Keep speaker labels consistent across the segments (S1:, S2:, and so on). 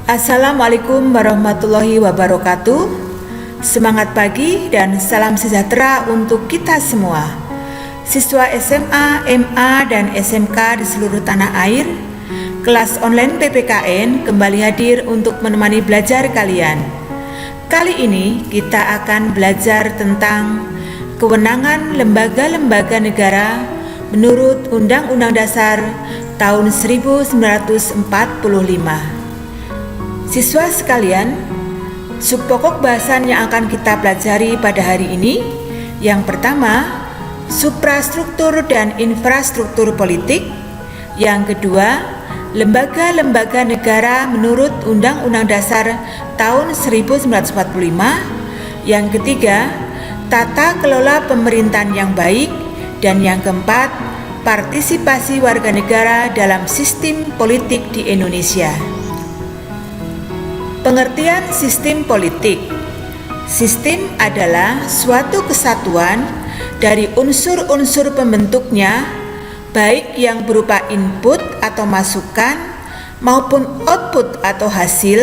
S1: Assalamualaikum warahmatullahi wabarakatuh. Semangat pagi dan salam sejahtera untuk kita semua. Siswa SMA, MA, dan SMK di seluruh tanah air, kelas online PPKN kembali hadir untuk menemani belajar kalian. Kali ini kita akan belajar tentang kewenangan lembaga-lembaga negara menurut Undang-Undang Dasar tahun 1945. Siswa sekalian, subpokok bahasan yang akan kita pelajari pada hari ini yang pertama, suprastruktur dan infrastruktur politik. Yang kedua, lembaga-lembaga negara menurut Undang-Undang Dasar tahun 1945. Yang ketiga, tata kelola pemerintahan yang baik. Dan yang keempat, partisipasi warga negara dalam sistem politik di Indonesia. Pengertian sistem politik. Sistem adalah suatu kesatuan dari unsur-unsur pembentuknya, baik yang berupa input atau masukan maupun output atau hasil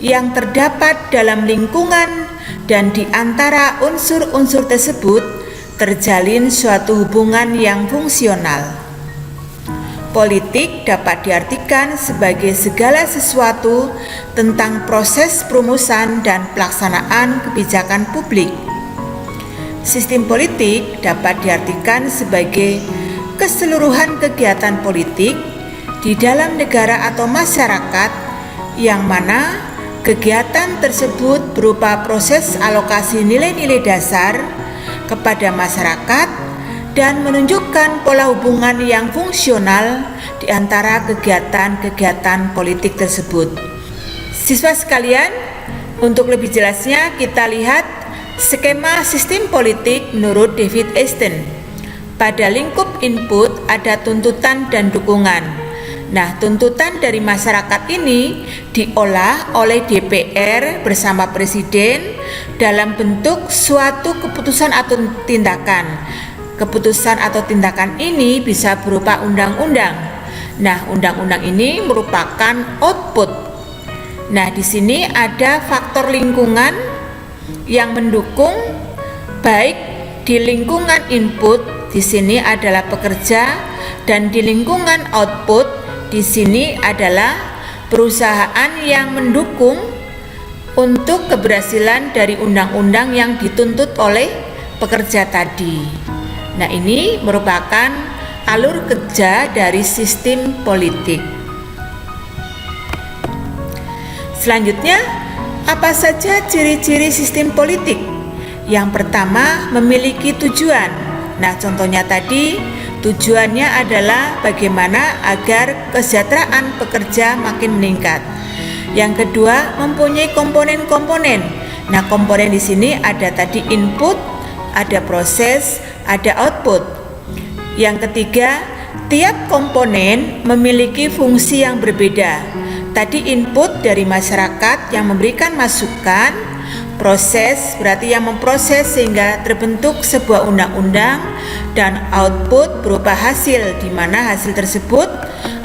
S1: yang terdapat dalam lingkungan, dan di antara unsur-unsur tersebut terjalin suatu hubungan yang fungsional. Politik dapat diartikan sebagai segala sesuatu tentang proses perumusan dan pelaksanaan kebijakan publik. Sistem politik dapat diartikan sebagai keseluruhan kegiatan politik di dalam negara atau masyarakat, yang mana kegiatan tersebut berupa proses alokasi nilai-nilai dasar kepada masyarakat dan menunjukkan pola hubungan yang fungsional di antara kegiatan-kegiatan politik tersebut. Siswa sekalian, untuk lebih jelasnya kita lihat skema sistem politik menurut David Easton. Pada lingkup input ada tuntutan dan dukungan. Nah, tuntutan dari masyarakat ini diolah oleh DPR bersama Presiden dalam bentuk suatu keputusan atau tindakan. Keputusan atau tindakan ini bisa berupa undang-undang. Nah, undang-undang ini merupakan output. Nah, di sini ada faktor lingkungan yang mendukung, baik di lingkungan input, di sini adalah pekerja, dan di lingkungan output, di sini adalah perusahaan yang mendukung untuk keberhasilan dari undang-undang yang dituntut oleh pekerja tadi. Nah, ini merupakan alur kerja dari sistem politik. Selanjutnya, apa saja ciri-ciri sistem politik? Yang pertama, memiliki tujuan. Nah, contohnya tadi, tujuannya adalah bagaimana agar kesejahteraan pekerja makin meningkat. Yang kedua, mempunyai komponen-komponen. Nah, komponen di sini ada tadi input, ada proses, ada output. Yang ketiga, tiap komponen memiliki fungsi yang berbeda. Tadi input dari masyarakat yang memberikan masukan, proses berarti yang memproses sehingga terbentuk sebuah undang-undang, dan output berupa hasil, di mana hasil tersebut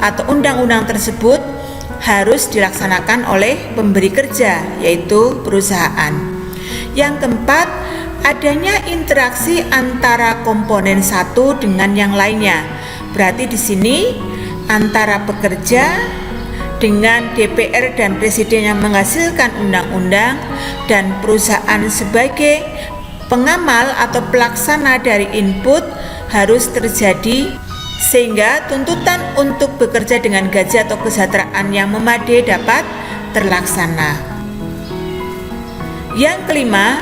S1: atau undang-undang tersebut harus dilaksanakan oleh pemberi kerja, yaitu perusahaan. Yang keempat, adanya interaksi antara komponen satu dengan yang lainnya. Berarti di sini antara pekerja dengan DPR dan Presiden yang menghasilkan undang-undang, dan perusahaan sebagai pengamal atau pelaksana dari input harus terjadi, sehingga tuntutan untuk bekerja dengan gaji atau kesejahteraan yang memadai dapat terlaksana. Yang kelima,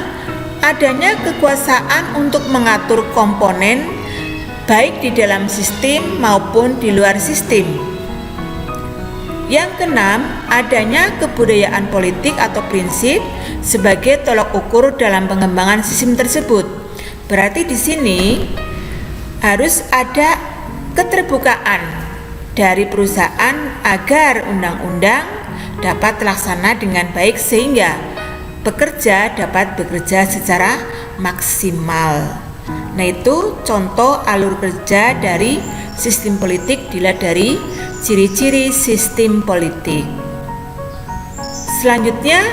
S1: adanya kekuasaan untuk mengatur komponen baik di dalam sistem maupun di luar sistem. Yang keenam, adanya kebudayaan politik atau prinsip sebagai tolak ukur dalam pengembangan sistem tersebut. Berarti di sini harus ada keterbukaan dari perusahaan agar undang-undang dapat terlaksana dengan baik sehingga pekerja dapat bekerja secara maksimal. Nah, itu contoh alur kerja dari sistem politik dilihat dari ciri-ciri sistem politik. Selanjutnya,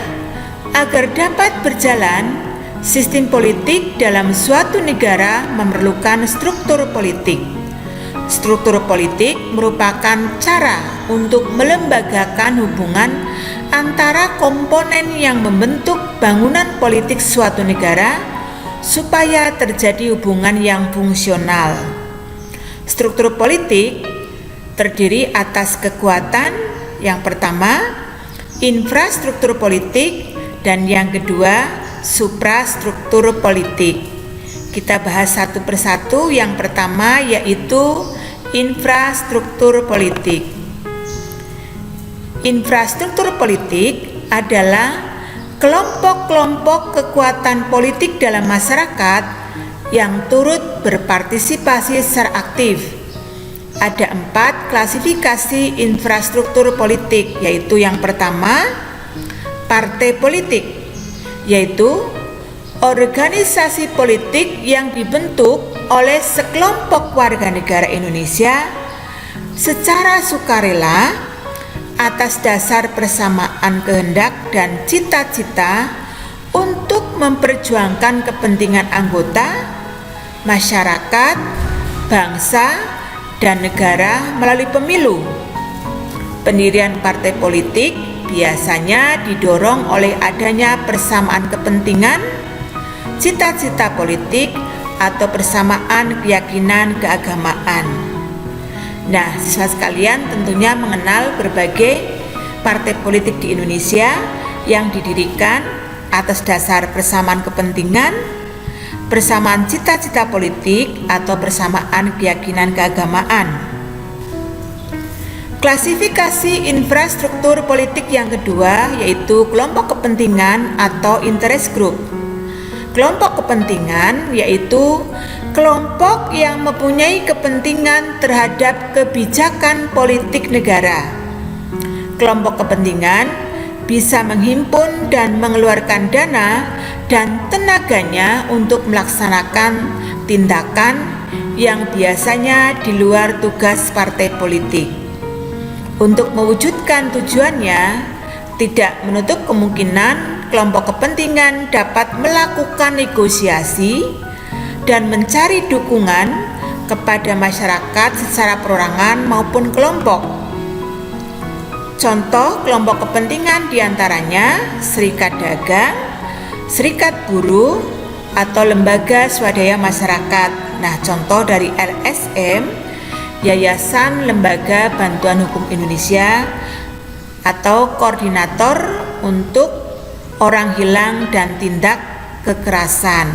S1: agar dapat berjalan, sistem politik dalam suatu negara memerlukan struktur politik. Struktur politik merupakan cara untuk melembagakan hubungan antara komponen yang membentuk bangunan politik suatu negara supaya terjadi hubungan yang fungsional. Struktur politik terdiri atas kekuatan, yang pertama, infrastruktur politik, dan yang kedua, suprastruktur politik. Kita bahas satu persatu. Yang pertama yaitu infrastruktur politik. Infrastruktur politik adalah kelompok-kelompok kekuatan politik dalam masyarakat yang turut berpartisipasi secara aktif. Ada 4 klasifikasi infrastruktur politik, yaitu yang pertama, partai politik, yaitu organisasi politik yang dibentuk oleh sekelompok warga negara Indonesia secara sukarela atas dasar persamaan kehendak dan cita-cita untuk memperjuangkan kepentingan anggota, masyarakat, bangsa, dan negara melalui pemilu. Pendirian partai politik biasanya didorong oleh adanya persamaan kepentingan, cita-cita politik, atau persamaan keyakinan keagamaan. Nah, siswa sekalian tentunya mengenal berbagai partai politik di Indonesia yang didirikan atas dasar persamaan kepentingan, persamaan cita-cita politik, atau persamaan keyakinan keagamaan. Klasifikasi infrastruktur politik yang kedua yaitu kelompok kepentingan atau interest group. Kelompok kepentingan yaitu kelompok yang mempunyai kepentingan terhadap kebijakan politik negara. Kelompok kepentingan bisa menghimpun dan mengeluarkan dana dan tenaganya untuk melaksanakan tindakan yang biasanya di luar tugas partai politik. Untuk mewujudkan tujuannya, tidak menutup kemungkinan kelompok kepentingan dapat melakukan negosiasi dan mencari dukungan kepada masyarakat secara perorangan maupun kelompok. Contoh kelompok kepentingan diantaranya serikat dagang, serikat buruh, atau lembaga swadaya masyarakat. Nah, contoh dari LSM, Yayasan Lembaga Bantuan Hukum Indonesia, atau Koordinator untuk Orang Hilang dan Tindak Kekerasan.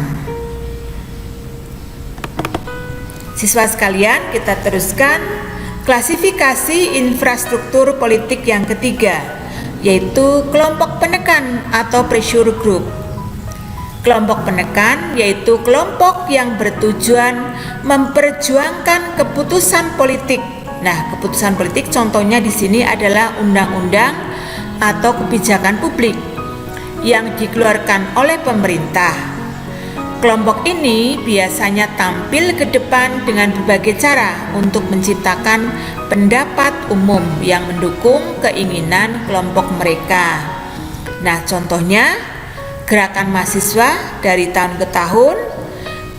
S1: Siswa sekalian, kita teruskan klasifikasi infrastruktur politik yang ketiga, yaitu kelompok penekan atau pressure group. Kelompok penekan yaitu kelompok yang bertujuan memperjuangkan keputusan politik. Nah, keputusan politik contohnya di sini adalah undang-undang atau kebijakan publik yang dikeluarkan oleh pemerintah. Kelompok ini biasanya tampil ke depan dengan berbagai cara untuk menciptakan pendapat umum yang mendukung keinginan kelompok mereka. Nah, contohnya gerakan mahasiswa dari tahun ke tahun,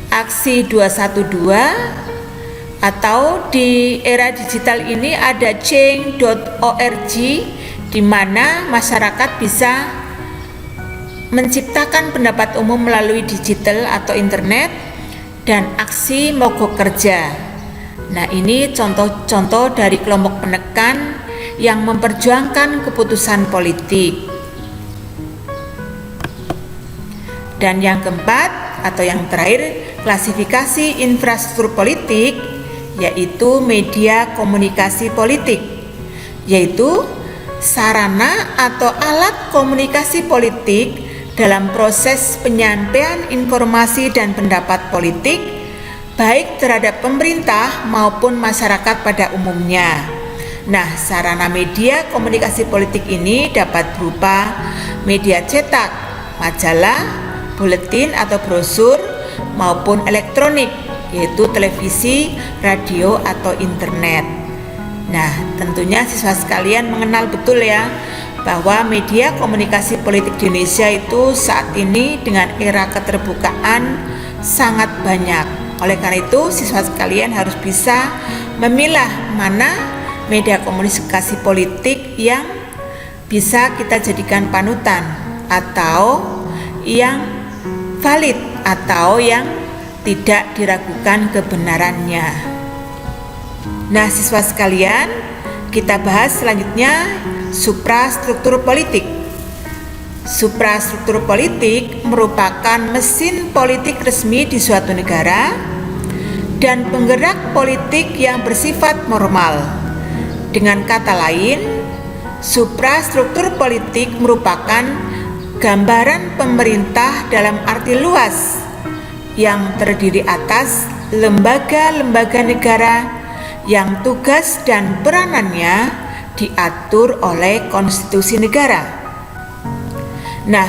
S1: aksi 212, atau di era digital ini ada change.org, di mana masyarakat bisa menciptakan pendapat umum melalui digital atau internet, dan aksi mogok kerja. Nah, ini contoh-contoh dari kelompok penekan yang memperjuangkan keputusan politik. Dan yang keempat atau yang terakhir, klasifikasi infrastruktur politik yaitu media komunikasi politik, yaitu sarana atau alat komunikasi politik dalam proses penyampaian informasi dan pendapat politik baik terhadap pemerintah maupun masyarakat pada umumnya. Nah, sarana media komunikasi politik ini dapat berupa media cetak, majalah, buletin atau brosur, maupun elektronik, yaitu televisi, radio, atau internet. Nah, tentunya siswa sekalian mengenal betul ya bahwa media komunikasi politik di Indonesia itu saat ini dengan era keterbukaan sangat banyak. Oleh karena itu, siswa sekalian harus bisa memilah mana media komunikasi politik yang bisa kita jadikan panutan, atau yang valid, atau yang tidak diragukan kebenarannya. Nah, siswa sekalian, kita bahas selanjutnya suprastruktur politik. Suprastruktur politik merupakan mesin politik resmi di suatu negara dan penggerak politik yang bersifat normal. Dengan kata lain, suprastruktur politik merupakan gambaran pemerintah dalam arti luas yang terdiri atas lembaga-lembaga negara yang tugas dan peranannya diatur oleh konstitusi negara. Nah,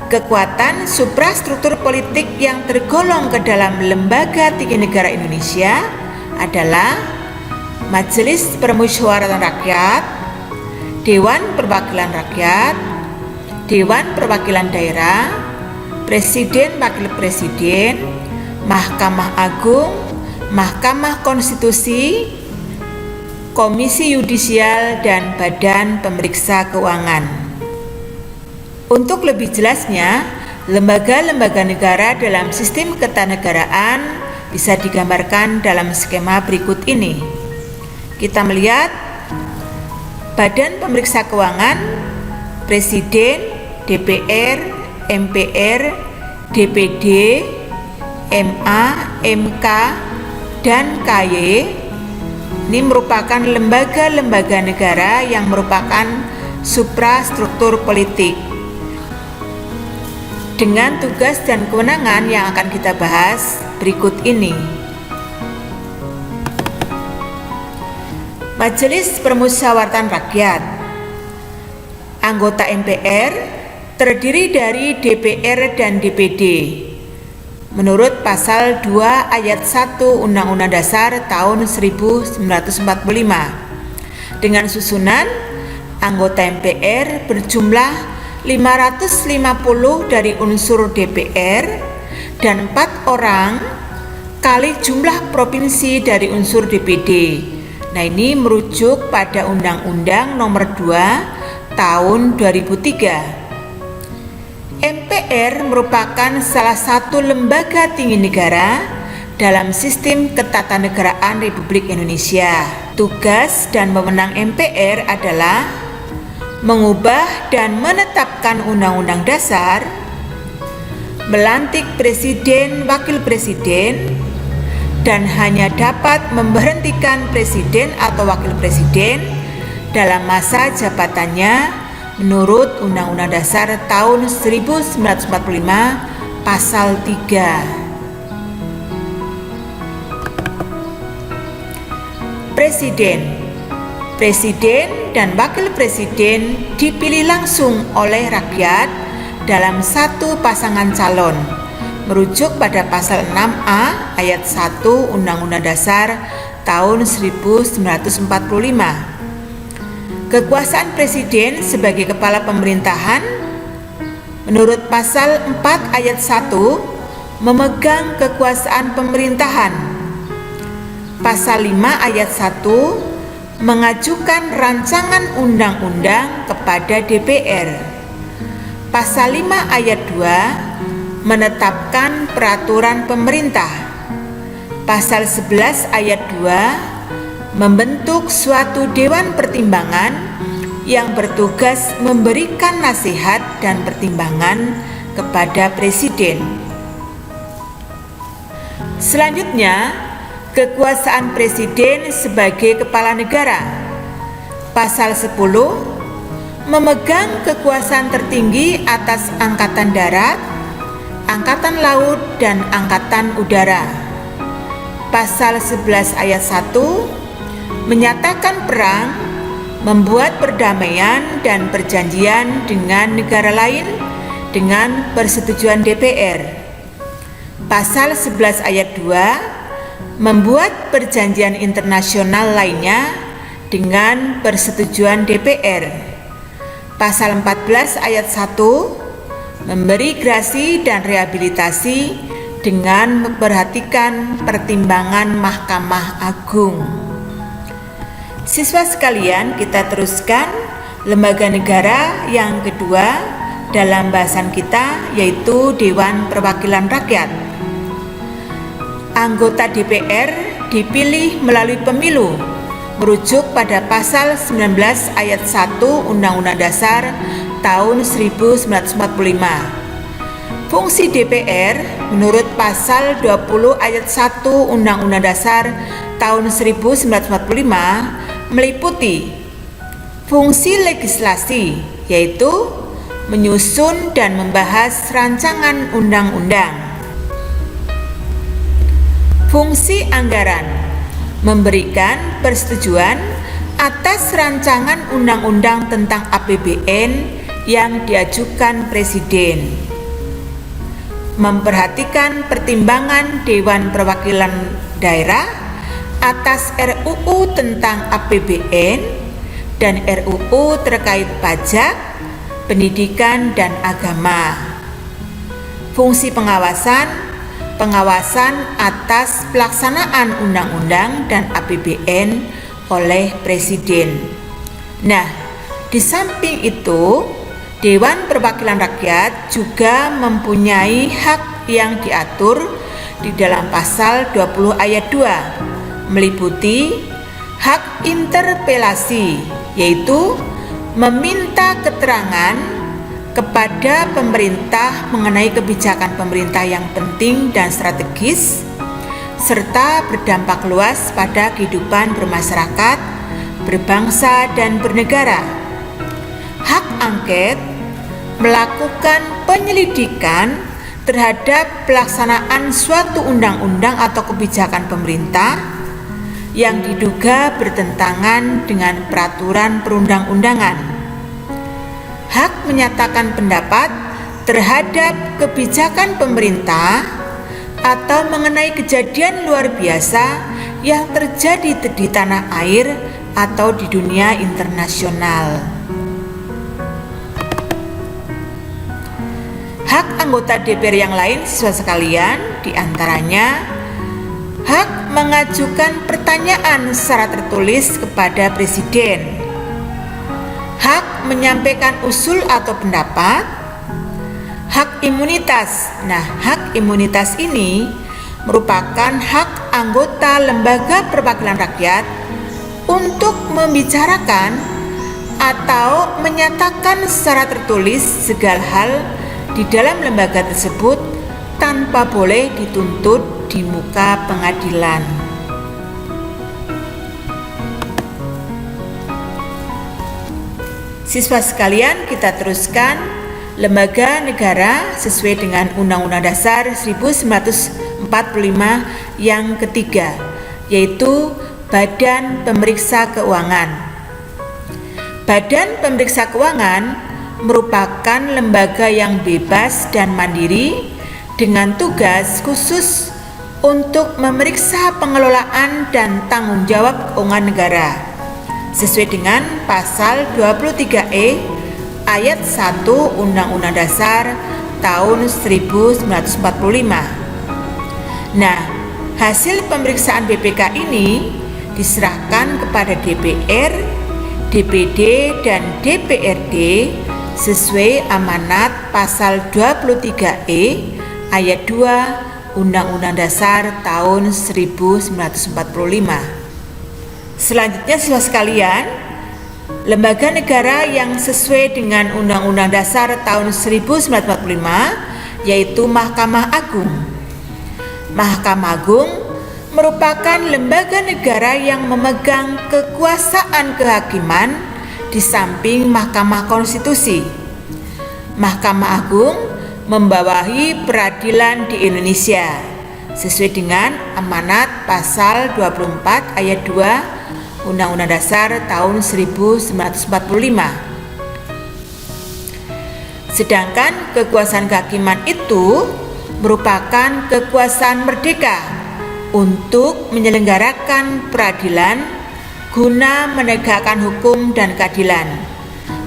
S1: kekuatan suprastruktur politik yang tergolong ke dalam lembaga tinggi negara Indonesia adalah Majelis Permusyawaratan Rakyat, Dewan Perwakilan Rakyat, Dewan Perwakilan Daerah, Presiden Wakil Presiden, Mahkamah Agung, Mahkamah Konstitusi, Komisi Yudisial, dan Badan Pemeriksa Keuangan. Untuk lebih jelasnya, lembaga-lembaga negara dalam sistem ketatanegaraan bisa digambarkan dalam skema berikut ini. Kita melihat Badan Pemeriksa Keuangan, Presiden, DPR, MPR, DPD, MA, MK, dan KY. Ini merupakan lembaga-lembaga negara yang merupakan suprastruktur politik dengan tugas dan kewenangan yang akan kita bahas berikut ini. Majelis Permusyawaratan Rakyat. Anggota MPR terdiri dari DPR dan DPD menurut pasal 2 ayat 1 Undang-Undang Dasar tahun 1945. Dengan susunan anggota MPR berjumlah 550 dari unsur DPR dan 4 orang kali jumlah provinsi dari unsur DPD. Nah, ini merujuk pada Undang-Undang Nomor 2 tahun 2003. MPR merupakan salah satu lembaga tinggi negara dalam sistem ketatanegaraan Republik Indonesia. Tugas dan wewenang MPR adalah mengubah dan menetapkan undang-undang dasar, melantik presiden, wakil presiden, dan hanya dapat memberhentikan presiden atau wakil presiden dalam masa jabatannya menurut Undang-Undang Dasar tahun 1945 pasal 3. Presiden dan wakil presiden dipilih langsung oleh rakyat dalam satu pasangan calon merujuk pada pasal 6A ayat 1 Undang-Undang Dasar tahun 1945. Kekuasaan presiden sebagai kepala pemerintahan menurut pasal 4 ayat 1 memegang kekuasaan pemerintahan. Pasal 5 ayat 1 mengajukan rancangan undang-undang kepada DPR. Pasal 5 ayat 2 menetapkan peraturan pemerintah. Pasal 11 ayat 2 membentuk suatu dewan pertimbangan yang bertugas memberikan nasihat dan pertimbangan kepada presiden. Selanjutnya, kekuasaan presiden sebagai kepala negara. Pasal 10 memegang kekuasaan tertinggi atas angkatan darat, angkatan laut, dan angkatan udara. Pasal 11 ayat 1 menyatakan perang, membuat perdamaian dan perjanjian dengan negara lain dengan persetujuan DPR. Pasal 11 ayat 2 membuat perjanjian internasional lainnya dengan persetujuan DPR. Pasal 14 ayat 1 memberi grasi dan rehabilitasi dengan memperhatikan pertimbangan Mahkamah Agung. Siswa sekalian, kita teruskan lembaga negara yang kedua dalam bahasan kita, yaitu Dewan Perwakilan Rakyat. Anggota DPR dipilih melalui pemilu merujuk pada pasal 19 ayat 1 Undang-Undang Dasar tahun 1945. Fungsi DPR menurut pasal 20 ayat 1 Undang-Undang Dasar tahun 1945 meliputi fungsi legislasi, yaitu menyusun dan membahas rancangan undang-undang. Fungsi anggaran memberikan persetujuan atas rancangan undang-undang tentang APBN yang diajukan Presiden. Memperhatikan pertimbangan Dewan Perwakilan Daerah atas RUU tentang APBN dan RUU terkait pajak, pendidikan, dan agama. Fungsi pengawasan atas pelaksanaan undang-undang dan APBN oleh Presiden. Nah, di samping itu, Dewan Perwakilan Rakyat juga mempunyai hak yang diatur di dalam pasal 20 ayat 2, meliputi hak interpelasi, yaitu meminta keterangan kepada pemerintah mengenai kebijakan pemerintah yang penting dan strategis serta berdampak luas pada kehidupan bermasyarakat, berbangsa, dan bernegara. Hak angket melakukan penyelidikan terhadap pelaksanaan suatu undang-undang atau kebijakan pemerintah yang diduga bertentangan dengan peraturan perundang-undangan. Hak menyatakan pendapat terhadap kebijakan pemerintah atau mengenai kejadian luar biasa yang terjadi di tanah air atau di dunia internasional. Hak anggota DPR yang lain, siswa sekalian, diantaranya hak mengajukan pertanyaan secara tertulis kepada Presiden, hak menyampaikan usul atau pendapat, hak imunitas. Nah, hak imunitas ini merupakan hak anggota lembaga perwakilan rakyat untuk membicarakan atau menyatakan secara tertulis segala hal di dalam lembaga tersebut tanpa boleh dituntut di muka pengadilan. Siswa sekalian, kita teruskan lembaga negara sesuai dengan Undang-Undang Dasar 1945 yang ketiga, yaitu Badan Pemeriksa Keuangan. Badan Pemeriksa Keuangan merupakan lembaga yang bebas dan mandiri dengan tugas khusus untuk memeriksa pengelolaan dan tanggung jawab keuangan negara sesuai dengan pasal 23E ayat 1 Undang-Undang Dasar tahun 1945. Nah, hasil pemeriksaan BPK ini diserahkan kepada DPR, DPD, dan DPRD sesuai amanat pasal 23E ayat 2 Undang-Undang Dasar tahun 1945. Selanjutnya, siswa sekalian, lembaga negara yang sesuai dengan Undang-Undang Dasar tahun 1945 yaitu Mahkamah Agung. Mahkamah Agung merupakan lembaga negara yang memegang kekuasaan kehakiman di samping Mahkamah Konstitusi. Mahkamah Agung membawahi peradilan di Indonesia sesuai dengan amanat pasal 24 ayat 2 Undang-Undang Dasar tahun 1945. Sedangkan kekuasaan kehakiman itu merupakan kekuasaan merdeka untuk menyelenggarakan peradilan guna menegakkan hukum dan keadilan.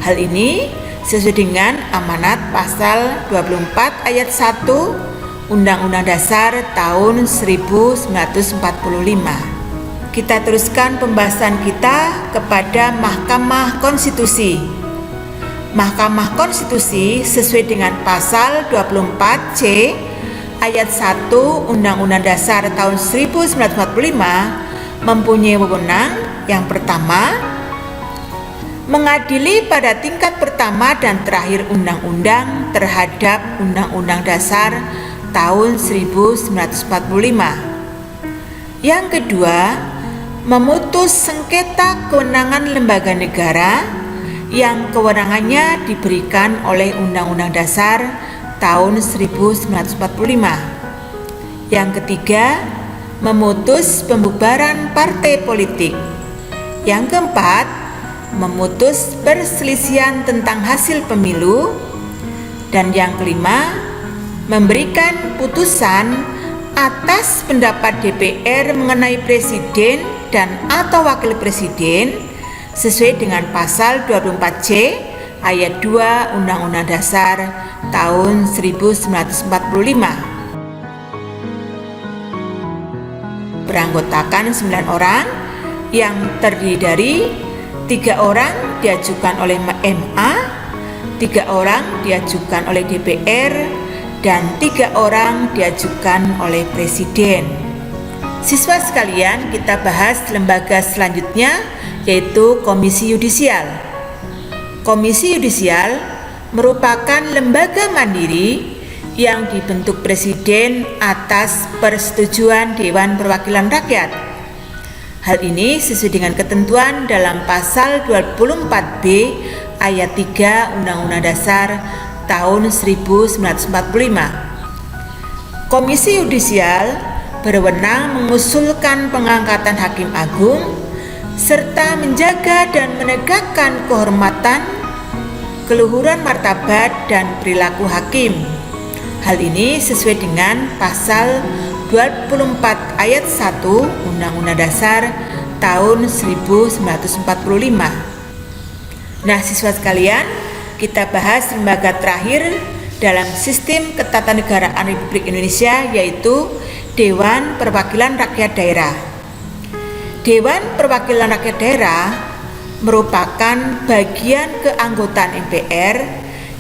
S1: Hal ini sesuai dengan amanat pasal 24 ayat 1 Undang-Undang Dasar tahun 1945. Kita teruskan pembahasan kita kepada Mahkamah Konstitusi. Mahkamah Konstitusi sesuai dengan pasal 24C ayat 1 Undang-Undang Dasar tahun 1945 mempunyai wewenang yang pertama, mengadili pada tingkat pertama dan terakhir undang-undang terhadap Undang-Undang Dasar tahun 1945. Yang kedua, memutus sengketa kewenangan lembaga negara yang kewenangannya diberikan oleh Undang-Undang Dasar tahun 1945. Yang ketiga, memutus pembubaran partai politik. Yang keempat, memutus perselisihan tentang hasil pemilu. Dan yang kelima, memberikan putusan atas pendapat DPR mengenai presiden dan atau wakil presiden sesuai dengan pasal 24C ayat 2 Undang-Undang Dasar tahun 1945. Beranggotakan 9 orang yang terdiri dari 3 orang diajukan oleh MA, 3 orang diajukan oleh DPR, dan 3 orang diajukan oleh Presiden. Siswa sekalian, kita bahas lembaga selanjutnya, yaitu Komisi Yudisial. Komisi Yudisial merupakan lembaga mandiri yang dibentuk Presiden atas persetujuan Dewan Perwakilan Rakyat. Hal ini sesuai dengan ketentuan dalam pasal 24B ayat 3 Undang-Undang Dasar tahun 1945. Komisi Yudisial berwenang mengusulkan pengangkatan Hakim Agung serta menjaga dan menegakkan kehormatan, keluhuran martabat dan perilaku hakim. Hal ini sesuai dengan pasal 24 ayat 1 Undang-Undang Dasar tahun 1945. Nah, siswa sekalian, kita bahas lembaga terakhir dalam sistem ketatanegaraan Republik Indonesia, yaitu Dewan Perwakilan Rakyat Daerah. Dewan Perwakilan Rakyat Daerah merupakan bagian keanggotaan MPR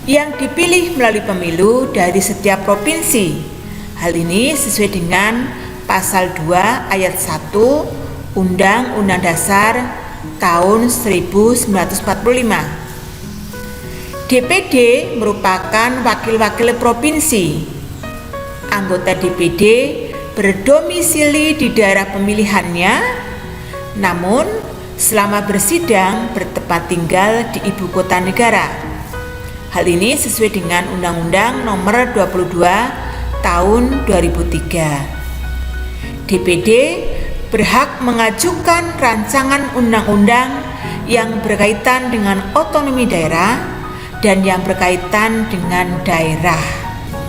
S1: yang dipilih melalui pemilu dari setiap provinsi. Hal ini sesuai dengan pasal 2 ayat 1 Undang-Undang Dasar tahun 1945. DPD merupakan wakil-wakil provinsi. Anggota DPD berdomisili di daerah pemilihannya, namun selama bersidang bertempat tinggal di ibu kota negara. Hal ini sesuai dengan Undang-Undang Nomor 22 Tahun 2003. DPD berhak mengajukan rancangan undang-undang yang berkaitan dengan otonomi daerah dan yang berkaitan dengan daerah.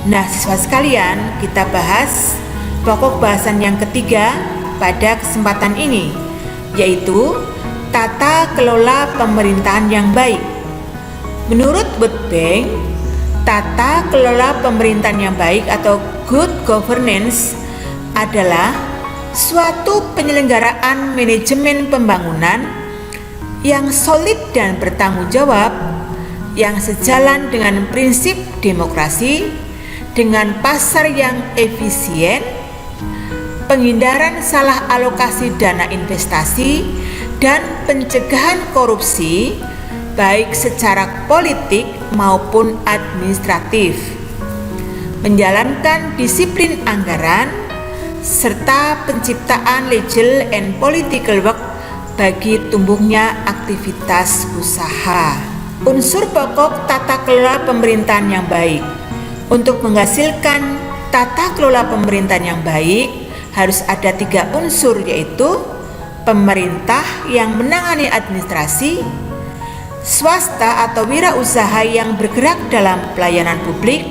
S1: Nah, siswa sekalian, kita bahas pokok bahasan yang ketiga pada kesempatan ini, yaitu tata kelola pemerintahan yang baik. Menurut World Bank, tata kelola pemerintahan yang baik atau good governance adalah suatu penyelenggaraan manajemen pembangunan yang solid dan bertanggung jawab, yang sejalan dengan prinsip demokrasi, dengan pasar yang efisien, penghindaran salah alokasi dana investasi, dan pencegahan korupsi baik secara politik maupun administratif, menjalankan disiplin anggaran, serta penciptaan legal and political work bagi tumbuhnya aktivitas usaha. Unsur pokok tata kelola pemerintahan yang baik. Untuk menghasilkan tata kelola pemerintahan yang baik harus ada 3 unsur, yaitu pemerintah yang menangani administrasi, swasta atau wirausaha yang bergerak dalam pelayanan publik,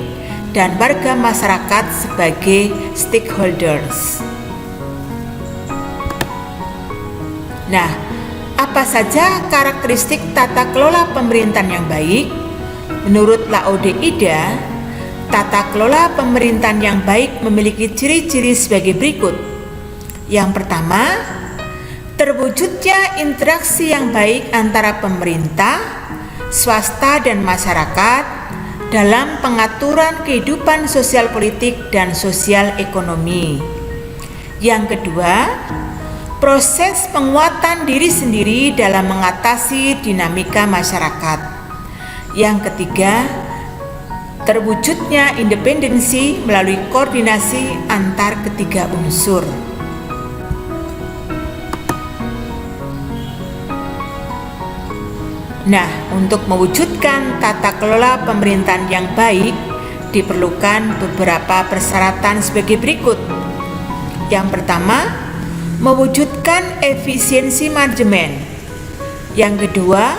S1: dan warga masyarakat sebagai stakeholders. Nah, apa saja karakteristik tata kelola pemerintahan yang baik? Menurut Laode Ida, tata kelola pemerintahan yang baik memiliki ciri-ciri sebagai berikut. Yang pertama, terwujudnya interaksi yang baik antara pemerintah, swasta, dan masyarakat dalam pengaturan kehidupan sosial politik dan sosial ekonomi. Yang kedua, proses penguatan diri sendiri dalam mengatasi dinamika masyarakat. Yang ketiga, terwujudnya independensi melalui koordinasi antar ketiga unsur. Nah, untuk mewujudkan tata kelola pemerintahan yang baik, diperlukan beberapa persyaratan sebagai berikut. Yang pertama, mewujudkan efisiensi manajemen. Yang kedua,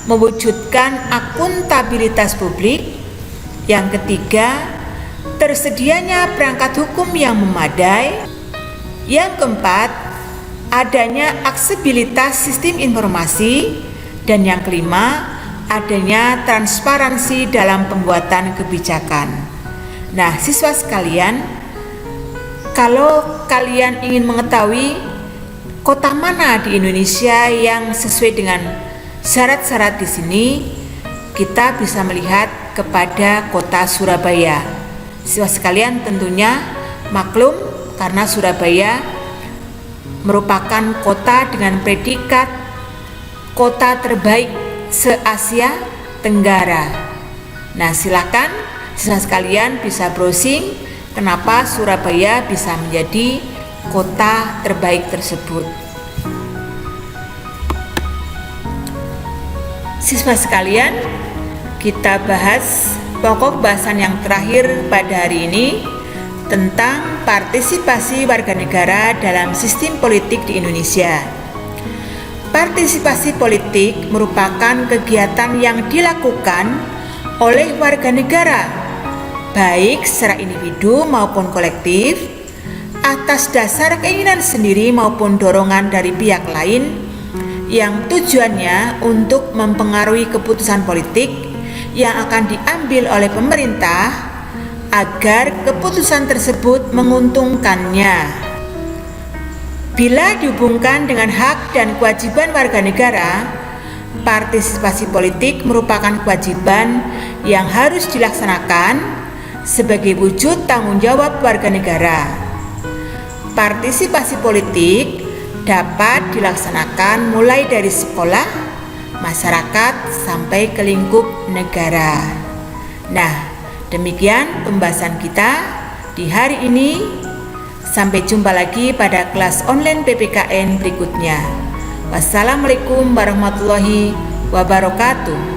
S1: mewujudkan akuntabilitas publik. Yang ketiga, tersedianya perangkat hukum yang memadai. Yang keempat, adanya aksesibilitas sistem informasi. Dan yang kelima, adanya transparansi dalam pembuatan kebijakan. Nah, siswa sekalian, kalau kalian ingin mengetahui kota mana di Indonesia yang sesuai dengan syarat-syarat di sini, kita bisa melihat kepada kota Surabaya. Siswa sekalian tentunya maklum karena Surabaya merupakan kota dengan predikat kota terbaik se-Asia Tenggara. Nah, silakan siswa sekalian bisa browsing kenapa Surabaya bisa menjadi kota terbaik tersebut. Siswa sekalian, kita bahas pokok bahasan yang terakhir pada hari ini tentang partisipasi warga negara dalam sistem politik di Indonesia. Partisipasi politik merupakan kegiatan yang dilakukan oleh warga negara, baik secara individu maupun kolektif, atas dasar keinginan sendiri maupun dorongan dari pihak lain, yang tujuannya untuk mempengaruhi keputusan politik yang akan diambil oleh pemerintah agar keputusan tersebut menguntungkannya. Bila dihubungkan dengan hak dan kewajiban warga negara, partisipasi politik merupakan kewajiban yang harus dilaksanakan sebagai wujud tanggung jawab warga negara. Partisipasi politik dapat dilaksanakan mulai dari sekolah, masyarakat, sampai ke lingkup negara. Nah, demikian pembahasan kita di hari ini. Sampai jumpa lagi pada kelas online PPKN berikutnya. Wassalamualaikum warahmatullahi wabarakatuh.